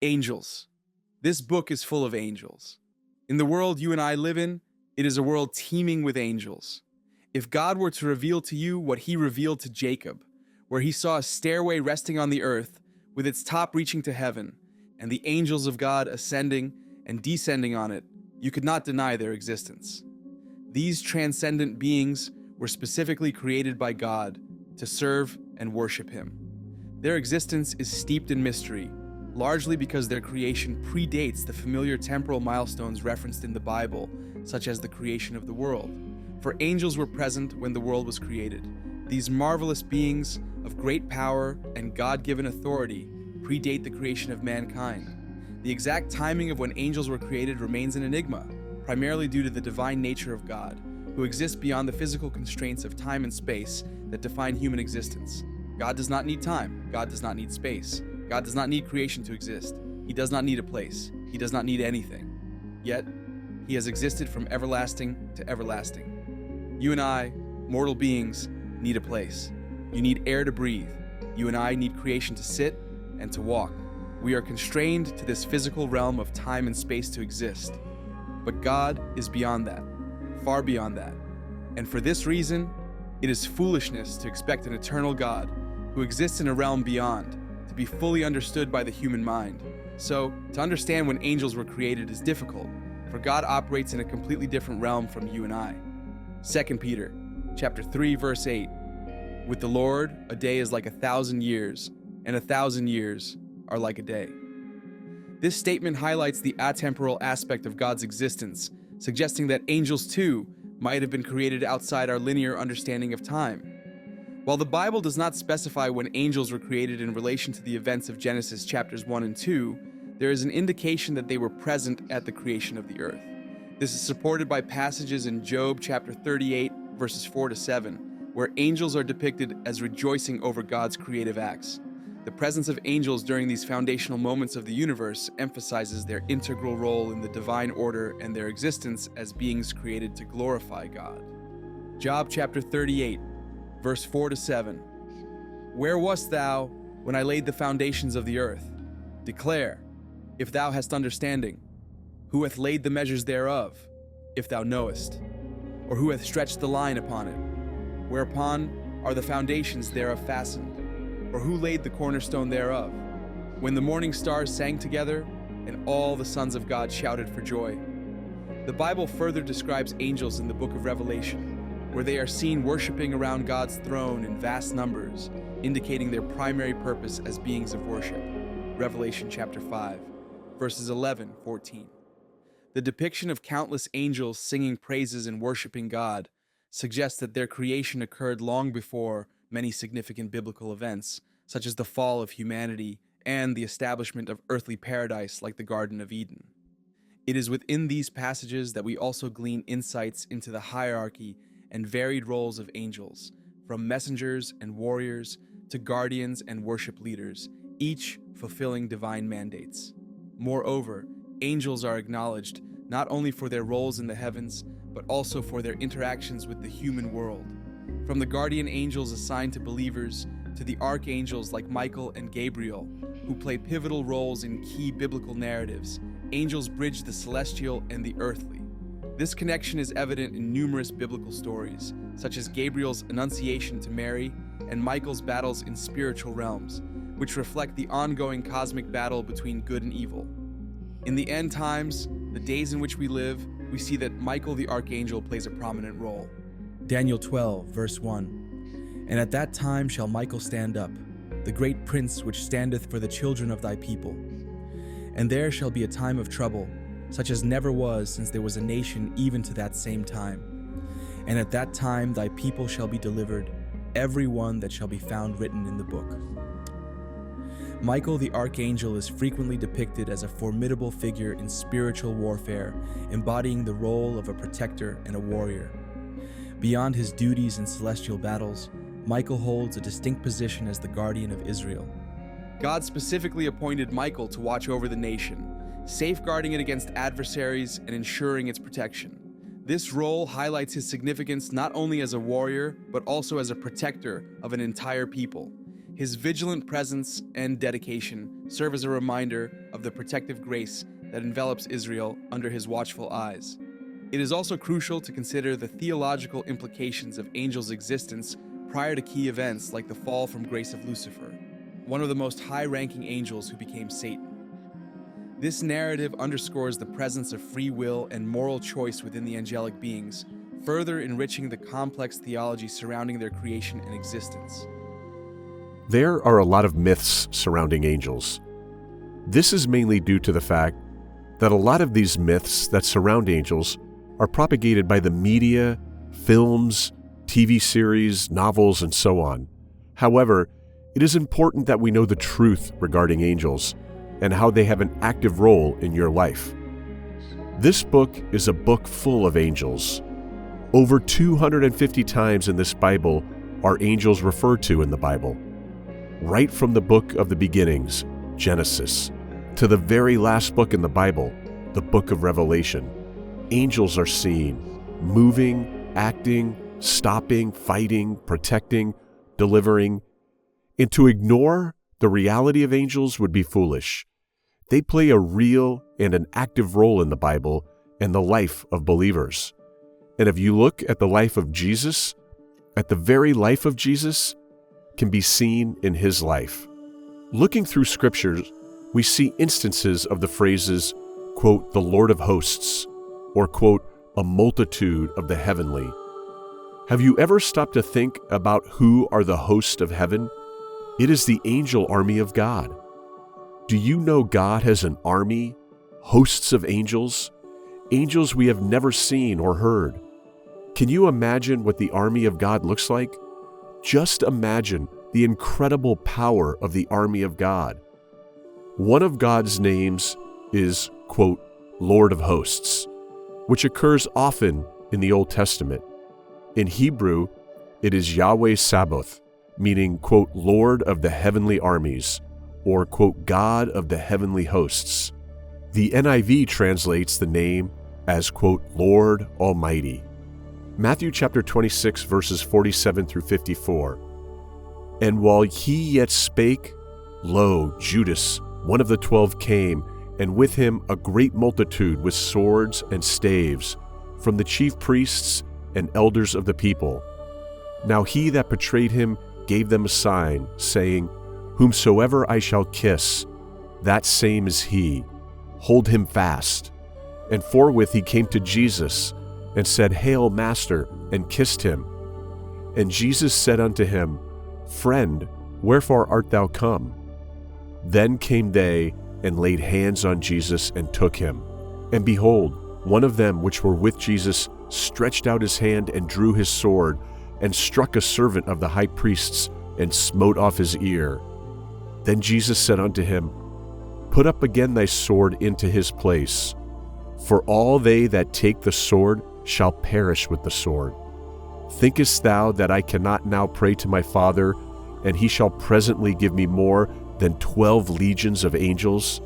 Angels. This book is full of angels. In the world you and I live in, it is a world teeming with angels. If God were to reveal to you what he revealed to Jacob, where he saw a stairway resting on the earth, with its top reaching to heaven, and the angels of God ascending and descending on it, you could not deny their existence. These transcendent beings were specifically created by God to serve and worship him. Their existence is steeped in mystery, largely because their creation predates the familiar temporal milestones referenced in the Bible, such as the creation of the world. For angels were present when the world was created. These marvelous beings of great power and God-given authority predate the creation of mankind. The exact timing of when angels were created remains an enigma, primarily due to the divine nature of God, who exists beyond the physical constraints of time and space that define human existence. God does not need time. God does not need space. God does not need creation to exist. He does not need a place. He does not need anything. Yet, he has existed from everlasting to everlasting. You and I, mortal beings, need a place. You need air to breathe. You and I need creation to sit and to walk. We are constrained to this physical realm of time and space to exist. But God is beyond that, far beyond that. And for this reason, it is foolishness to expect an eternal God who exists in a realm beyond to be fully understood by the human mind. So, to understand when angels were created is difficult, for God operates in a completely different realm from you and I. 2 Peter, chapter 3, verse 8. With the Lord, a day is like 1,000 years, and 1,000 years are like a day. This statement highlights the atemporal aspect of God's existence, suggesting that angels too might have been created outside our linear understanding of time. While the Bible does not specify when angels were created in relation to the events of Genesis chapters 1 and 2, there is an indication that they were present at the creation of the earth. This is supported by passages in Job chapter 38, verses 4 to 7, where angels are depicted as rejoicing over God's creative acts. The presence of angels during these foundational moments of the universe emphasizes their integral role in the divine order and their existence as beings created to glorify God. Job chapter 38, verse 4 to 7. Where wast thou when I laid the foundations of the earth? Declare, if thou hast understanding. Who hath laid the measures thereof, if thou knowest? Or who hath stretched the line upon it? Whereupon are the foundations thereof fastened? Or who laid the cornerstone thereof? When the morning stars sang together, and all the sons of God shouted for joy. The Bible further describes angels in the book of Revelation, where they are seen worshiping around God's throne in vast numbers, indicating their primary purpose as beings of worship. Revelation chapter 5, verses 11-14. The depiction of countless angels singing praises and worshiping God suggests that their creation occurred long before many significant biblical events, such as the fall of humanity and the establishment of earthly paradise like the Garden of Eden. It is within these passages that we also glean insights into the hierarchy and varied roles of angels, from messengers and warriors to guardians and worship leaders, each fulfilling divine mandates. Moreover, angels are acknowledged not only for their roles in the heavens, but also for their interactions with the human world. From the guardian angels assigned to believers to the archangels like Michael and Gabriel, who play pivotal roles in key biblical narratives, angels bridge the celestial and the earthly. This connection is evident in numerous biblical stories, such as Gabriel's annunciation to Mary and Michael's battles in spiritual realms, which reflect the ongoing cosmic battle between good and evil. In the end times, the days in which we live, we see that Michael the archangel plays a prominent role. Daniel 12, verse 1. And at that time shall Michael stand up, the great prince which standeth for the children of thy people. And there shall be a time of trouble, such as never was since there was a nation even to that same time. And at that time thy people shall be delivered, every one that shall be found written in the book. Michael the archangel is frequently depicted as a formidable figure in spiritual warfare, embodying the role of a protector and a warrior. Beyond his duties in celestial battles, Michael holds a distinct position as the guardian of Israel. God specifically appointed Michael to watch over the nation, safeguarding it against adversaries and ensuring its protection. This role highlights his significance not only as a warrior, but also as a protector of an entire people. His vigilant presence and dedication serve as a reminder of the protective grace that envelops Israel under his watchful eyes. It is also crucial to consider the theological implications of angels' existence prior to key events like the fall from grace of Lucifer, one of the most high-ranking angels who became Satan. This narrative underscores the presence of free will and moral choice within the angelic beings, further enriching the complex theology surrounding their creation and existence. There are a lot of myths surrounding angels. This is mainly due to the fact that a lot of these myths that surround angels are propagated by the media, films, TV series, novels, and so on. However, it is important that we know the truth regarding angels and how they have an active role in your life. This book is a book full of angels. Over 250 times in this Bible are angels referred to in the Bible. Right from the book of the beginnings, Genesis, to the very last book in the Bible, the book of Revelation, angels are seen, moving, acting, stopping, fighting, protecting, delivering. And to ignore the reality of angels would be foolish. They play a real and an active role in the Bible and the life of believers. And if you look at the life of Jesus, at the very life of Jesus, can be seen in his life. Looking through scriptures, we see instances of the phrases, quote, the Lord of hosts, or quote, a multitude of the heavenly. Have you ever stopped to think about who are the hosts of heaven? It is the angel army of God. Do you know God has an army, hosts of angels, angels we have never seen or heard? Can you imagine what the army of God looks like? Just imagine the incredible power of the army of God. One of God's names is, quote, Lord of hosts, which occurs often in the Old Testament. In Hebrew, it is Yahweh Sabaoth, meaning, quote, Lord of the heavenly armies, or, quote, God of the heavenly hosts. The NIV translates the name as, quote, Lord Almighty. Matthew chapter 26, verses 47 through 54. And while he yet spake, lo, Judas, one of the 12, came, and with him a great multitude with swords and staves, from the chief priests and elders of the people. Now he that betrayed him gave them a sign, saying, Whomsoever I shall kiss, that same is he. Hold him fast. And forthwith he came to Jesus, and said, Hail, Master, and kissed him. And Jesus said unto him, Friend, wherefore art thou come? Then came they, and laid hands on Jesus, and took him. And behold, one of them which were with Jesus stretched out his hand, and drew his sword, and struck a servant of the high priest's, and smote off his ear. Then Jesus said unto him, Put up again thy sword into his place. For all they that take the sword shall perish with the sword. Thinkest thou that I cannot now pray to my Father, and he shall presently give me more than 12 legions of angels?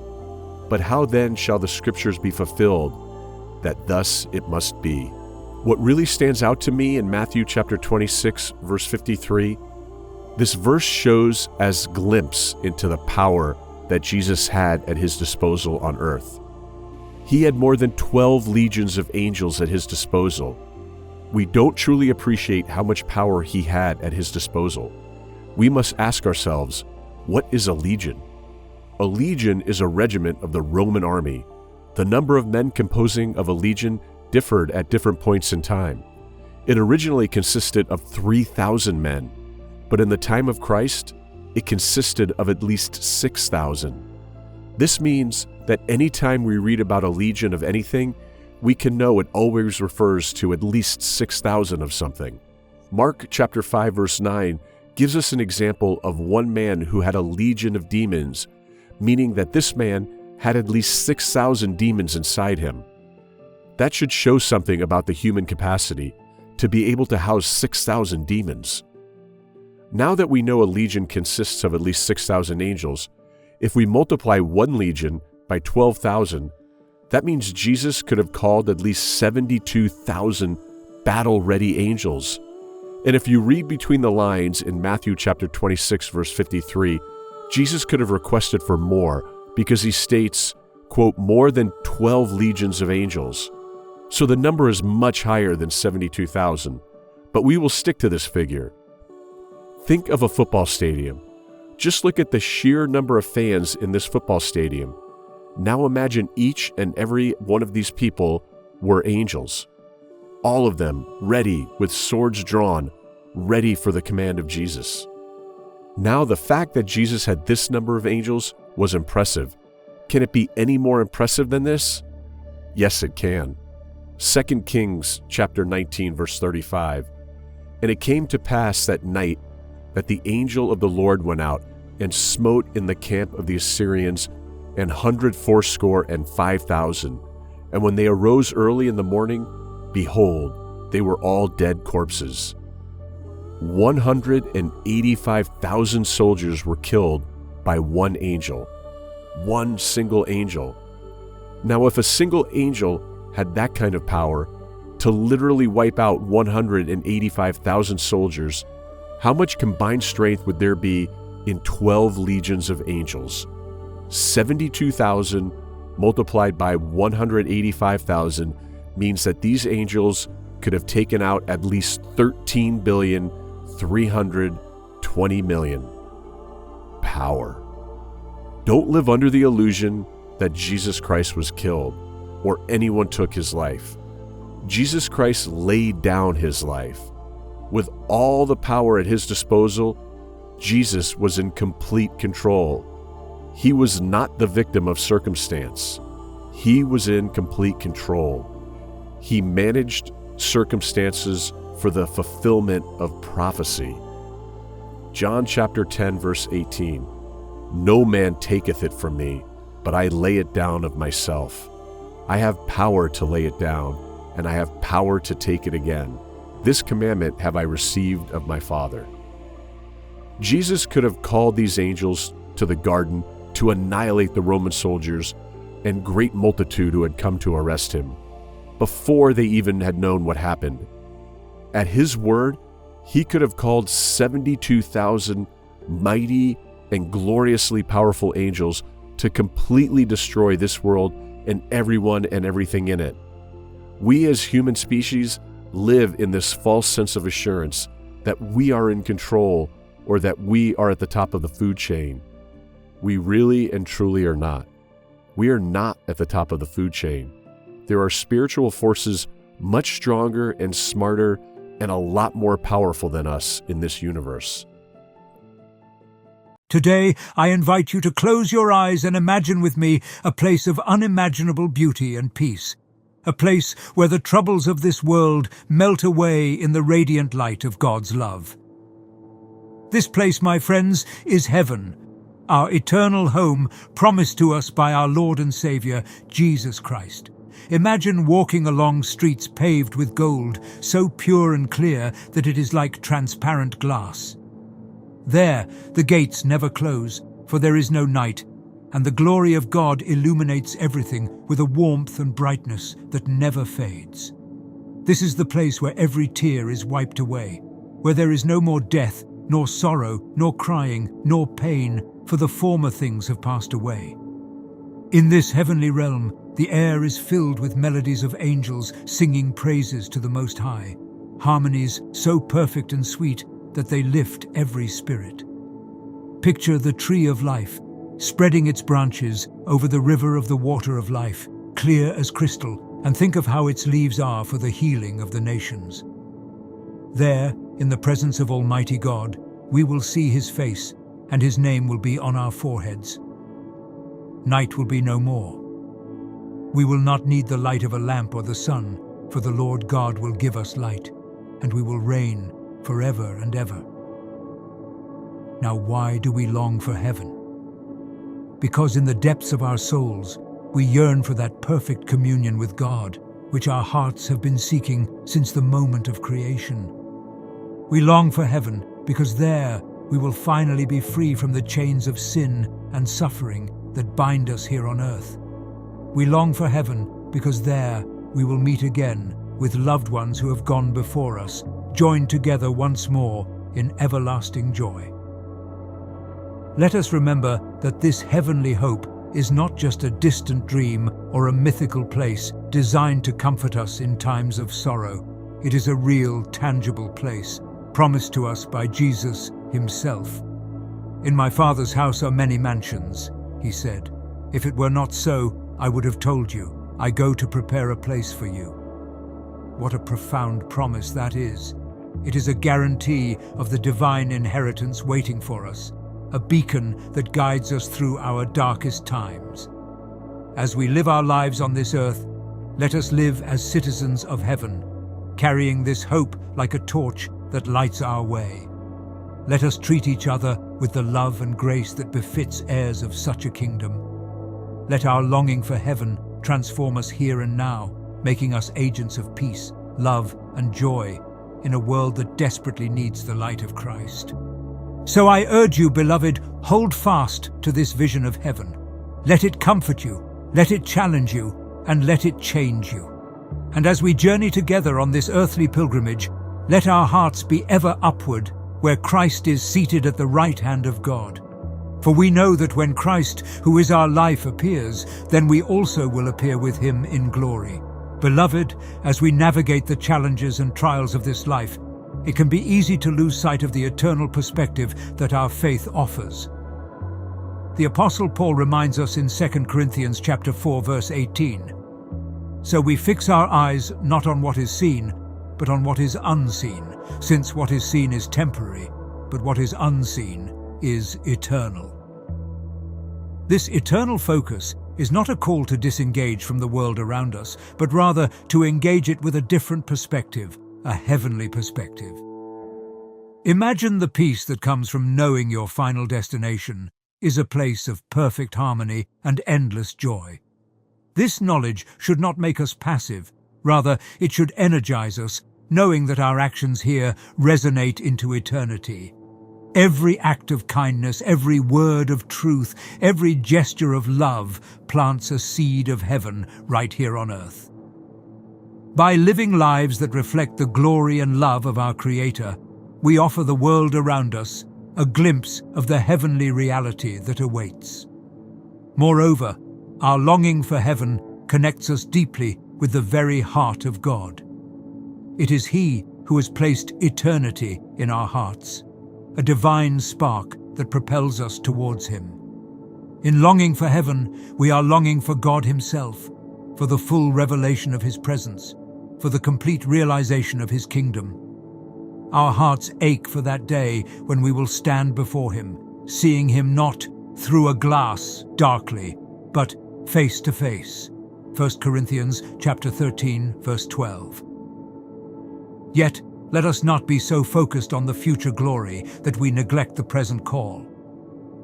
But how then shall the scriptures be fulfilled, that thus it must be? What really stands out to me in Matthew chapter 26, verse 53, this verse shows as glimpse into the power that Jesus had at his disposal on earth. He had more than 12 legions of angels at his disposal. We don't truly appreciate how much power he had at his disposal. We must ask ourselves, what is a legion? A legion is a regiment of the Roman army. The number of men composing of a legion differed at different points in time. It originally consisted of 3,000 men, but in the time of Christ, it consisted of at least 6,000. This means that any time we read about a legion of anything, we can know it always refers to at least 6,000 of something. Mark chapter 5 verse 9 gives us an example of one man who had a legion of demons, meaning that this man had at least 6,000 demons inside him. That should show something about the human capacity to be able to house 6,000 demons. Now that we know a legion consists of at least 6,000 angels, if we multiply one legion by 12,000, that means Jesus could have called at least 72,000 battle-ready angels. And if you read between the lines in Matthew chapter 26, verse 53, Jesus could have requested for more because he states, quote, more than 12 legions of angels. So the number is much higher than 72,000, but we will stick to this figure. Think of a football stadium. Just look at the sheer number of fans in this football stadium. Now imagine each and every one of these people were angels. All of them ready with swords drawn, ready for the command of Jesus. Now the fact that Jesus had this number of angels was impressive. Can it be any more impressive than this? Yes, it can. 2 Kings chapter 19, verse 35. And it came to pass that night that the angel of the Lord went out and smote in the camp of the Assyrians 185,000. And when they arose early in the morning, behold, they were all dead corpses. 185,000 soldiers were killed by one angel. One single angel. Now, if a single angel had that kind of power to literally wipe out 185,000 soldiers, how much combined strength would there be in 12 legions of angels? 72,000 multiplied by 185,000 means that these angels could have taken out at least 13,320,000,000. Power. Don't live under the illusion that Jesus Christ was killed or anyone took his life. Jesus Christ laid down his life. With all the power at his disposal, Jesus was in complete control. He was not the victim of circumstance. He was in complete control. He managed circumstances for the fulfillment of prophecy. John chapter 10, verse 18. No man taketh it from me, but I lay it down of myself. I have power to lay it down, and I have power to take it again. This commandment have I received of my Father. Jesus could have called these angels to the garden to annihilate the Roman soldiers and great multitude who had come to arrest him, before they even had known what happened. At his word, he could have called 72,000 mighty and gloriously powerful angels to completely destroy this world and everyone and everything in it. We as human species live in this false sense of assurance that we are in control or that we are at the top of the food chain. We really and truly are not. We are not at the top of the food chain. There are spiritual forces much stronger and smarter and a lot more powerful than us in this universe. Today, I invite you to close your eyes and imagine with me a place of unimaginable beauty and peace. A place where the troubles of this world melt away in the radiant light of God's love. This place, my friends, is heaven, our eternal home promised to us by our Lord and Savior, Jesus Christ. Imagine walking along streets paved with gold, so pure and clear that it is like transparent glass. There, the gates never close, for there is no night, and the glory of God illuminates everything with a warmth and brightness that never fades. This is the place where every tear is wiped away, where there is no more death, nor sorrow, nor crying, nor pain, for the former things have passed away. In this heavenly realm, the air is filled with melodies of angels singing praises to the Most High, harmonies so perfect and sweet that they lift every spirit. Picture the tree of life, spreading its branches over the river of the water of life, clear as crystal, and think of how its leaves are for the healing of the nations. There, in the presence of Almighty God, we will see His face, and His name will be on our foreheads. Night will be no more. We will not need the light of a lamp or the sun, for the Lord God will give us light, and we will reign forever and ever. Now, why do we long for heaven? Because in the depths of our souls, we yearn for that perfect communion with God, which our hearts have been seeking since the moment of creation. We long for heaven because there we will finally be free from the chains of sin and suffering that bind us here on earth. We long for heaven because there we will meet again with loved ones who have gone before us, joined together once more in everlasting joy. Let us remember that this heavenly hope is not just a distant dream or a mythical place designed to comfort us in times of sorrow. It is a real, tangible place, promised to us by Jesus himself. "In my Father's house are many mansions," he said. "If it were not so, I would have told you. I go to prepare a place for you." What a profound promise that is. It is a guarantee of the divine inheritance waiting for us, a beacon that guides us through our darkest times. As we live our lives on this earth, let us live as citizens of heaven, carrying this hope like a torch that lights our way. Let us treat each other with the love and grace that befits heirs of such a kingdom. Let our longing for heaven transform us here and now, making us agents of peace, love, and joy in a world that desperately needs the light of Christ. So I urge you, beloved, hold fast to this vision of heaven. Let it comfort you, let it challenge you, and let it change you. And as we journey together on this earthly pilgrimage, let our hearts be ever upward, where Christ is seated at the right hand of God. For we know that when Christ, who is our life, appears, then we also will appear with him in glory. Beloved, as we navigate the challenges and trials of this life, it can be easy to lose sight of the eternal perspective that our faith offers. The Apostle Paul reminds us in 2 Corinthians chapter 4, verse 18. "So we fix our eyes not on what is seen, but on what is unseen, since what is seen is temporary, but what is unseen is eternal." This eternal focus is not a call to disengage from the world around us, but rather to engage it with a different perspective, a heavenly perspective. Imagine the peace that comes from knowing your final destination is a place of perfect harmony and endless joy. This knowledge should not make us passive. Rather, it should energize us, knowing that our actions here resonate into eternity. Every act of kindness, every word of truth, every gesture of love plants a seed of heaven right here on earth. By living lives that reflect the glory and love of our Creator, we offer the world around us a glimpse of the heavenly reality that awaits. Moreover, our longing for heaven connects us deeply with the very heart of God. It is He who has placed eternity in our hearts, a divine spark that propels us towards Him. In longing for heaven, we are longing for God Himself, for the full revelation of His presence, for the complete realization of His kingdom. Our hearts ache for that day when we will stand before Him, seeing Him not through a glass darkly, but face to face. 1 Corinthians chapter 13, verse 12. Yet, let us not be so focused on the future glory that we neglect the present call.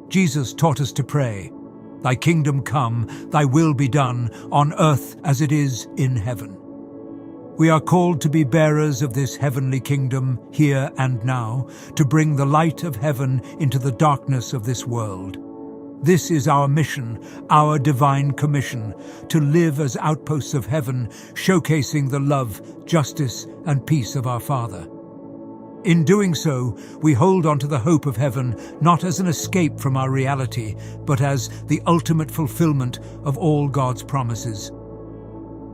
Jesus taught us to pray, "Thy kingdom come, thy will be done, on earth as it is in heaven." We are called to be bearers of this heavenly kingdom here and now, to bring the light of heaven into the darkness of this world. This is our mission, our divine commission, to live as outposts of heaven, showcasing the love, justice, and peace of our Father. In doing so, we hold on to the hope of heaven not as an escape from our reality, but as the ultimate fulfillment of all God's promises.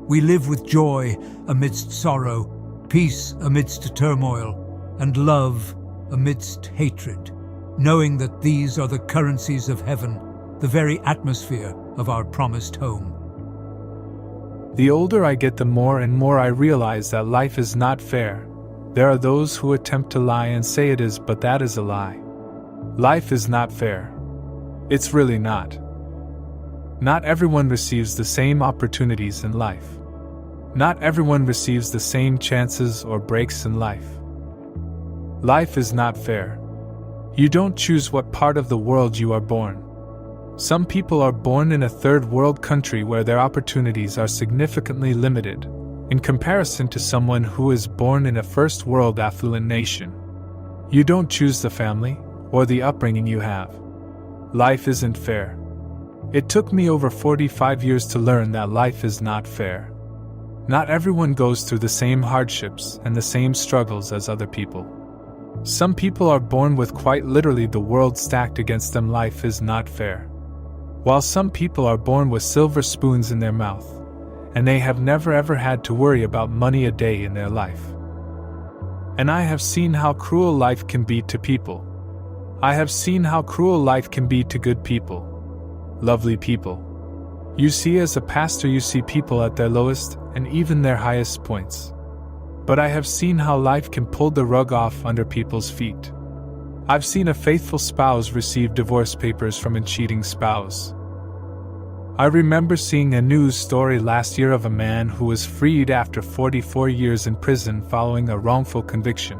We live with joy amidst sorrow, peace amidst turmoil, and love amidst hatred, knowing that these are the currencies of heaven, the very atmosphere of our promised home. The older I get, the more and more I realize that life is not fair. There are those who attempt to lie and say it is, but that is a lie. Life is not fair. It's really not. Not everyone receives the same opportunities in life. Not everyone receives the same chances or breaks in life. Life is not fair. You don't choose what part of the world you are born. Some people are born in a third world country where their opportunities are significantly limited, in comparison to someone who is born in a first world affluent nation. You don't choose the family or the upbringing you have. Life isn't fair. It took me over 45 years to learn that life is not fair. Not everyone goes through the same hardships and the same struggles as other people. Some people are born with quite literally the world stacked against them. Life is not fair. While some people are born with silver spoons in their mouth, and they have never ever had to worry about money a day in their life. And I have seen how cruel life can be to people. I have seen how cruel life can be to good people. Lovely people. You see, as a pastor, you see people at their lowest and even their highest points. But I have seen how life can pull the rug off under people's feet. I've seen a faithful spouse receive divorce papers from a cheating spouse. I remember seeing a news story last year of a man who was freed after 44 years in prison following a wrongful conviction.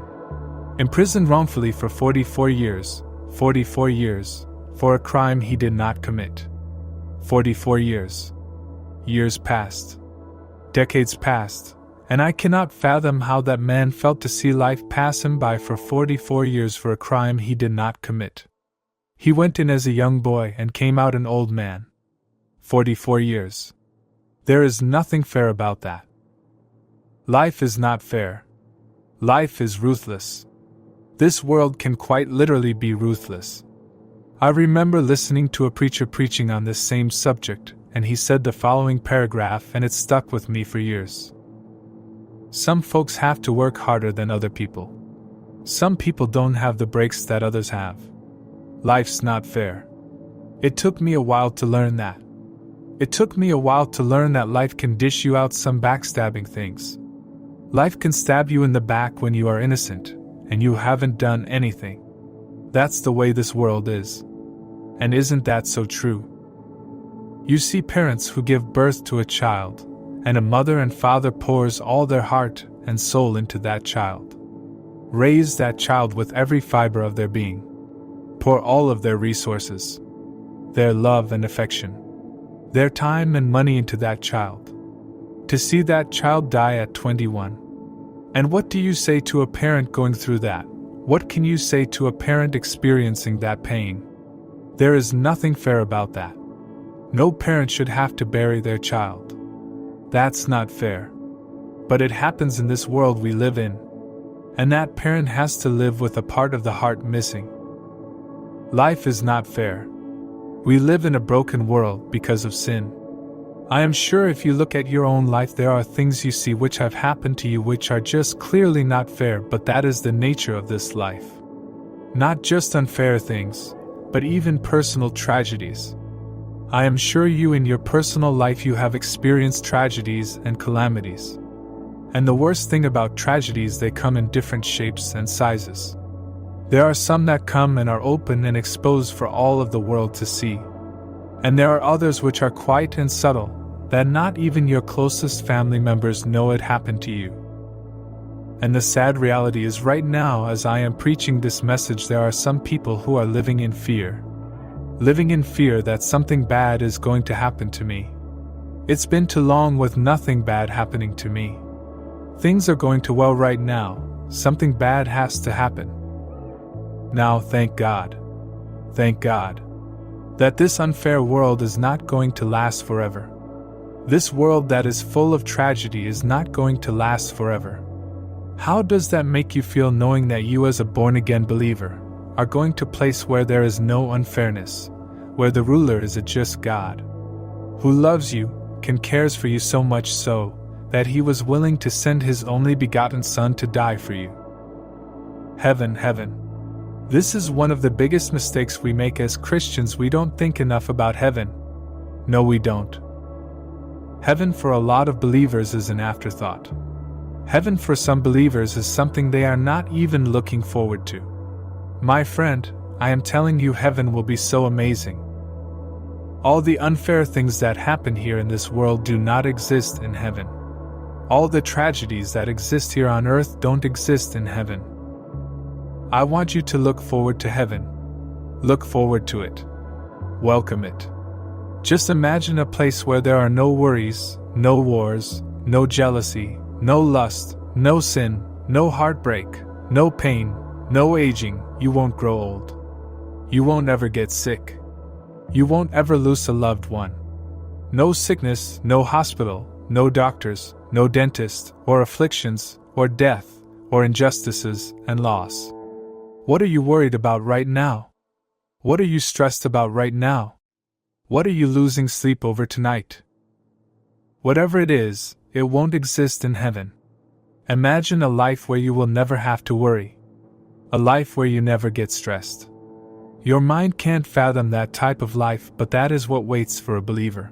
Imprisoned wrongfully for 44 years, for a crime he did not commit. 44 years. Years passed. Decades passed, and I cannot fathom how that man felt to see life pass him by for 44 years for a crime he did not commit. He went in as a young boy and came out an old man. 44 years. There is nothing fair about that. Life is not fair. Life is ruthless. This world can quite literally be ruthless. I remember listening to a preacher preaching on this same subject, and he said the following paragraph, and it stuck with me for years. Some folks have to work harder than other people. Some people don't have the breaks that others have. Life's not fair. It took me a while to learn that. It took me a while to learn that life can dish you out some backstabbing things. Life can stab you in the back when you are innocent, and you haven't done anything. That's the way this world is. And isn't that so true? You see parents who give birth to a child, and a mother and father pours all their heart and soul into that child. Raise that child with every fiber of their being. Pour all of their resources, their love and affection, their time and money into that child. To see that child die at 21. And what do you say to a parent going through that? What can you say to a parent experiencing that pain? There is nothing fair about that. No parent should have to bury their child. That's not fair. But it happens in this world we live in. And that parent has to live with a part of the heart missing. Life is not fair. We live in a broken world because of sin. I am sure if you look at your own life, there are things you see which have happened to you which are just clearly not fair, but that is the nature of this life. Not just unfair things, but even personal tragedies. I am sure you in your personal life you have experienced tragedies and calamities. And the worst thing about tragedies, they come in different shapes and sizes. There are some that come and are open and exposed for all of the world to see. And there are others which are quiet and subtle, that not even your closest family members know it happened to you. And the sad reality is right now, as I am preaching this message, there are some people who are living in fear. Living in fear that something bad is going to happen to me. It's been too long with nothing bad happening to me. Things are going too well right now, something bad has to happen. Now, thank God, that this unfair world is not going to last forever. This world that is full of tragedy is not going to last forever. How does that make you feel, knowing that you as a born-again believer are going to a place where there is no unfairness, where the ruler is a just God, who loves you, cares for you so much so, that he was willing to send his only begotten Son to die for you? Heaven. This is one of the biggest mistakes we make as Christians. We don't think enough about heaven. No, we don't. Heaven for a lot of believers is an afterthought. Heaven for some believers is something they are not even looking forward to. My friend, I am telling you, heaven will be so amazing. All the unfair things that happen here in this world do not exist in heaven. All the tragedies that exist here on earth don't exist in heaven. I want you to look forward to heaven. Look forward to it. Welcome it. Just imagine a place where there are no worries, no wars, no jealousy, no lust, no sin, no heartbreak, no pain, no aging. You won't grow old. You won't ever get sick. You won't ever lose a loved one. No sickness, no hospital, no doctors, No dentist, or afflictions, or death, or injustices and loss. What are you worried about right now? What are you stressed about right now? What are you losing sleep over tonight? Whatever it is, it won't exist in heaven. Imagine a life where you will never have to worry. A life where you never get stressed. Your mind can't fathom that type of life, but that is what waits for a believer.